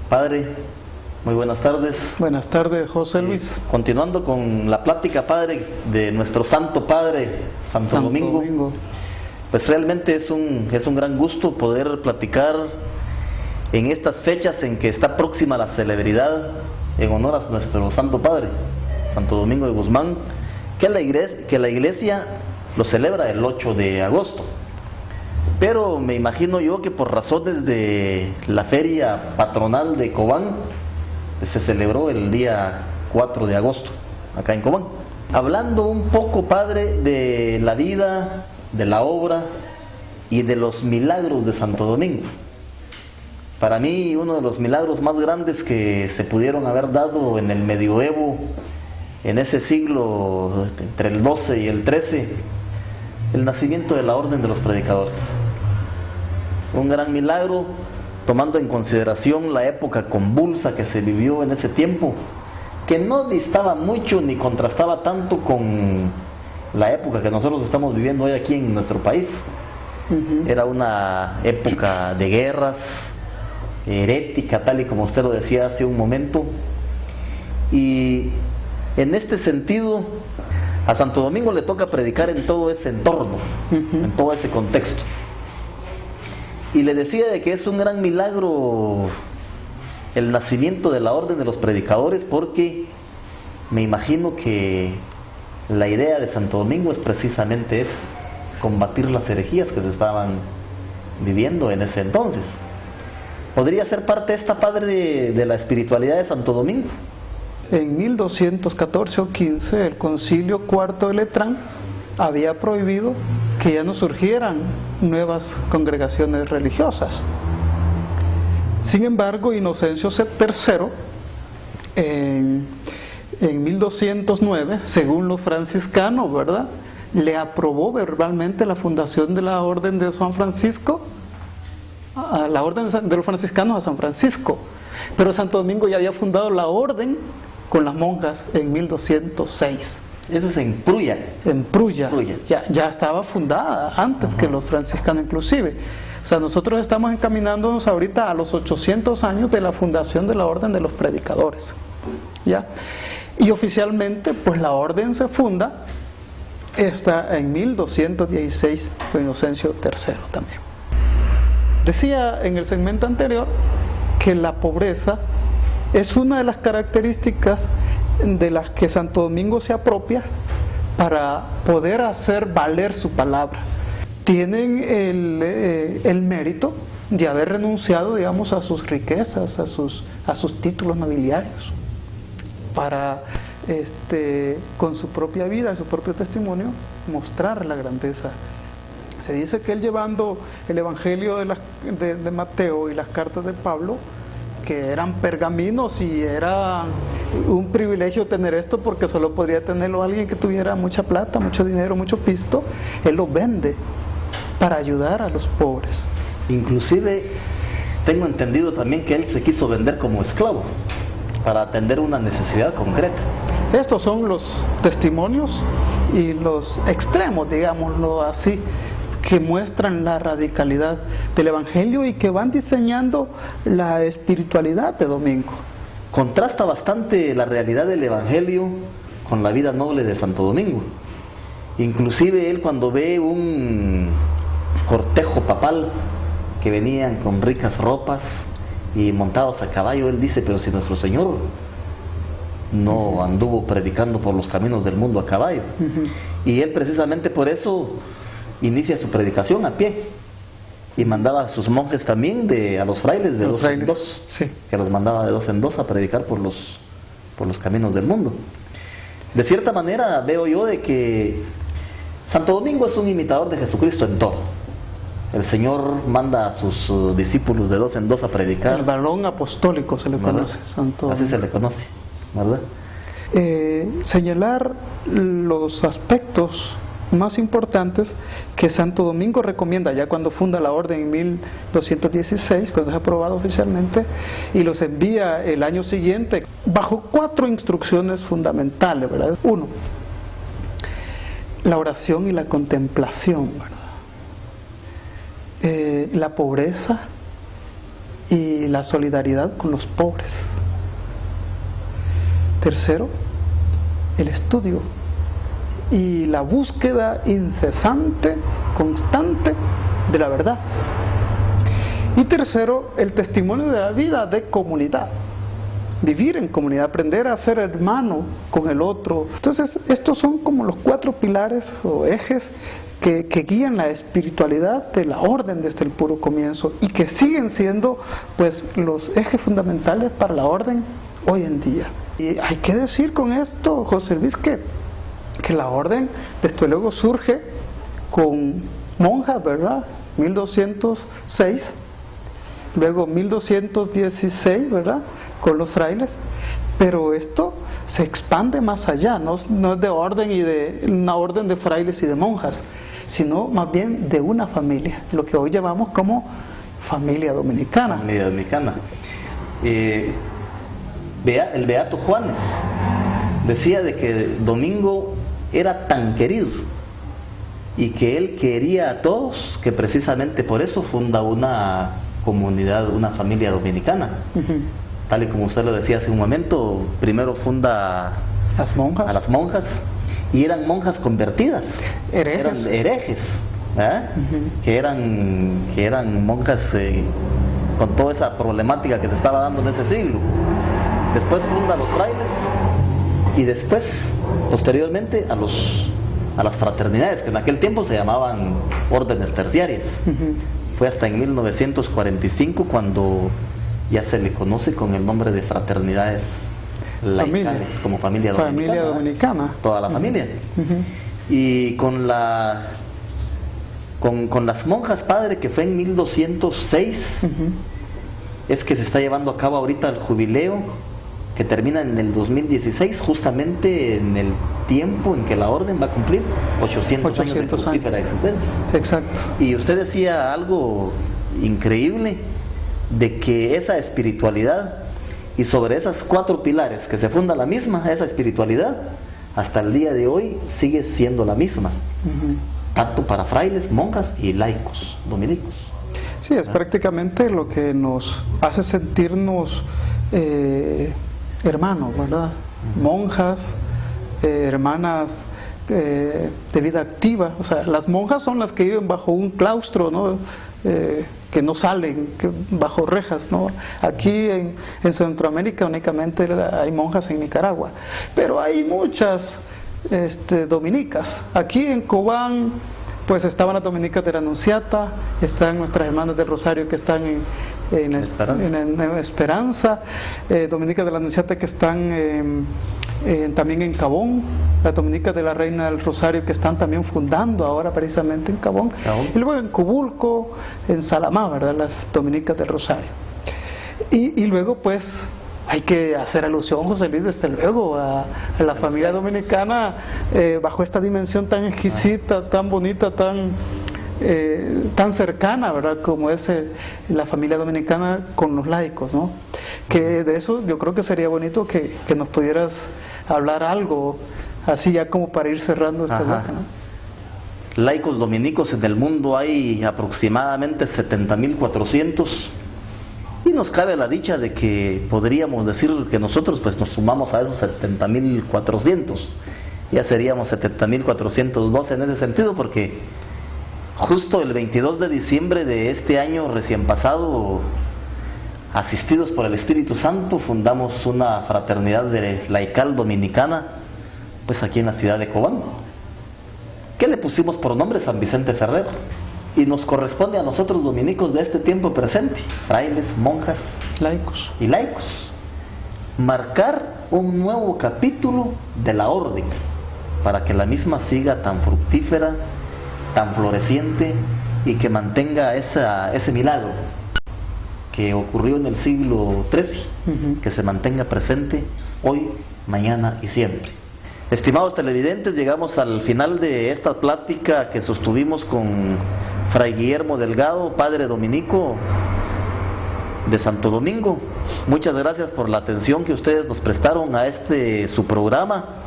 Padre, muy buenas tardes. Buenas tardes, José Luis. Continuando con la plática, Padre, de nuestro Santo Padre, Santo Domingo. Pues realmente es un gran gusto poder platicar en estas fechas en que está próxima la celebridad en honor a nuestro Santo Padre, Santo Domingo de Guzmán, que la iglesia lo celebra el 8 de agosto. Pero me imagino yo que por razones de la feria patronal de Cobán, se celebró el día 4 de agosto, acá en Cobán. Hablando un poco, Padre, de la vida, de la obra y de los milagros de Santo Domingo. Para mí, uno de los milagros más grandes que se pudieron haber dado en el medioevo, en ese siglo, entre el 12 y el 13, el nacimiento de la Orden de los Predicadores. Un gran milagro, tomando en consideración la época convulsa que se vivió en ese tiempo, que no distaba mucho ni contrastaba tanto con la época que nosotros estamos viviendo hoy aquí en nuestro país. Era una época de guerras, herética, tal y como usted lo decía hace un momento, y en este sentido a Santo Domingo le toca predicar en todo ese entorno, en todo ese contexto. Y le decía de que es un gran milagro el nacimiento de la Orden de los Predicadores, porque me imagino que la idea de Santo Domingo es precisamente esa: combatir las herejías que se estaban viviendo en ese entonces. ¿Podría ser parte esta, Padre, de la espiritualidad de Santo Domingo? En 1214 o 15, el Concilio IV de Letrán había prohibido que ya no surgieran nuevas congregaciones religiosas. Sin embargo, Inocencio III, en 1209, según los franciscanos, ¿verdad?, le aprobó verbalmente la fundación de la Orden de San Francisco, a la Orden de los Franciscanos a San Francisco. Pero Santo Domingo ya había fundado la Orden con las monjas en 1206. Eso es en Prulla. En Prulla. Ya estaba fundada antes que los franciscanos inclusive. O sea, nosotros estamos encaminándonos ahorita a los 800 años de la fundación de la Orden de los Predicadores, ¿ya? Y oficialmente, pues la Orden se funda en 1216 con Inocencio III también. Decía en el segmento anterior que la pobreza es una de las características de las que Santo Domingo se apropia para poder hacer valer su palabra. Tienen el mérito de haber renunciado, digamos, a sus riquezas, a sus títulos nobiliarios, para con su propia vida, su propio testimonio, mostrar la grandeza. Se dice que él, llevando el Evangelio de Mateo y las cartas de Pablo, que eran pergaminos, y era un privilegio tener esto porque solo podría tenerlo alguien que tuviera mucha plata, mucho dinero, mucho pisto. Él lo vende para ayudar a los pobres. Inclusive tengo entendido también que él se quiso vender como esclavo para atender una necesidad concreta. Estos son los testimonios y los extremos, digámoslo así, que muestran la radicalidad del Evangelio y que van diseñando la espiritualidad de Domingo. Contrasta bastante la realidad del Evangelio con la vida noble de Santo Domingo. Inclusive él, cuando ve un cortejo papal que venían con ricas ropas y montados a caballo, él dice: pero si nuestro Señor no anduvo predicando por los caminos del mundo a caballo. Y él precisamente por eso inicia su predicación a pie, y mandaba a sus monjes también, a los frailes de dos en dos, sí, que los mandaba de 2 en 2 a predicar por los caminos del mundo. De cierta manera veo yo de que Santo Domingo es un imitador de Jesucristo en todo. El Señor manda a sus discípulos de 2 en 2 a predicar. El varón apostólico se le conoce, Santo. Así se le conoce, ¿verdad? Señalar los aspectos más importantes que Santo Domingo recomienda ya cuando funda la orden en 1216, cuando es aprobado oficialmente, y los envía el año siguiente bajo 4 instrucciones fundamentales, ¿verdad? 1, la oración y la contemplación, ¿verdad? La pobreza, y la solidaridad con los pobres. Tercero, el estudio y la búsqueda incesante, constante de la verdad. Y tercero, el testimonio de la vida de comunidad. Vivir en comunidad, aprender a ser hermano con el otro. Entonces, estos son como los 4 pilares o ejes que guían la espiritualidad de la orden desde el puro comienzo y que siguen siendo pues los ejes fundamentales para la orden hoy en día. Y hay que decir con esto, José Luis, que la orden desde luego surge con monjas, ¿verdad? 1206, luego 1216, ¿verdad? Con los frailes, pero esto se expande más allá, no es de orden y de una orden de frailes y de monjas, sino más bien de una familia, lo que hoy llamamos como familia dominicana. Familia dominicana. El beato Juanes decía de que Domingo era tan querido y que él quería a todos, que precisamente por eso funda una comunidad, una familia dominicana. Tal y como usted lo decía hace un momento, primero funda a las monjas, y eran monjas convertidas, eran herejes, que eran monjas con toda esa problemática que se estaba dando en ese siglo. Después funda a los frailes y después, posteriormente, a las fraternidades, que en aquel tiempo se llamaban órdenes terciarias. Fue hasta en 1945 cuando ya se le conoce con el nombre de fraternidades laicales, como familia dominicana. Toda la familia. Y con las monjas, padre, que fue en 1206, es que se está llevando a cabo ahorita el jubileo, que termina en el 2016, justamente en el tiempo en que la orden va a cumplir 800 años de fructífera existencia. Exacto. Y usted decía algo increíble, de que esa espiritualidad, y sobre esas 4 pilares que se funda la misma, esa espiritualidad hasta el día de hoy sigue siendo la misma, tanto para frailes, monjas y laicos dominicos. Sí, es prácticamente lo que nos hace sentirnos hermanos, ¿verdad? Monjas, hermanas de vida activa. O sea, las monjas son las que viven bajo un claustro, ¿no? Que no salen, bajo rejas, ¿no? Aquí en Centroamérica únicamente hay monjas en Nicaragua, pero hay muchas dominicas. Aquí en Cobán pues estaban las dominicas de la Anunciata, están nuestras hermanas del Rosario que están en Esperanza, dominicas de la Anunciata que están también en Cabón, las dominicas de la Reina del Rosario que están también fundando ahora precisamente en Cabón, y luego en Cubulco, en Salamá, ¿verdad? Las dominicas del Rosario. Y luego pues hay que hacer alusión, José Luis, desde luego a la familia dominicana bajo esta dimensión tan exquisita, tan bonita, tan cercana, ¿verdad? Como es la familia dominicana con los laicos, ¿no? Que de eso yo creo que sería bonito que nos pudieras hablar algo, así ya como para ir cerrando este bloque, ¿no? Laicos dominicos en el mundo hay aproximadamente 70.400, y nos cabe la dicha de que podríamos decir que nosotros pues nos sumamos a esos 70.400, ya seríamos 70.412 en ese sentido, porque justo el 22 de diciembre de este año recién pasado, asistidos por el Espíritu Santo, fundamos una fraternidad laical dominicana, pues aquí en la ciudad de Cobán, que le pusimos por nombre San Vicente Ferrer, y nos corresponde a nosotros dominicos de este tiempo presente, frailes, monjas, laicos y laicos, marcar un nuevo capítulo de la orden, para que la misma siga tan fructífera, tan floreciente, y que mantenga ese milagro que ocurrió en el siglo XIII, que se mantenga presente hoy, mañana y siempre. Estimados televidentes, llegamos al final de esta plática que sostuvimos con Fray Guillermo Delgado, padre dominico de Santo Domingo. Muchas gracias por la atención que ustedes nos prestaron a su programa.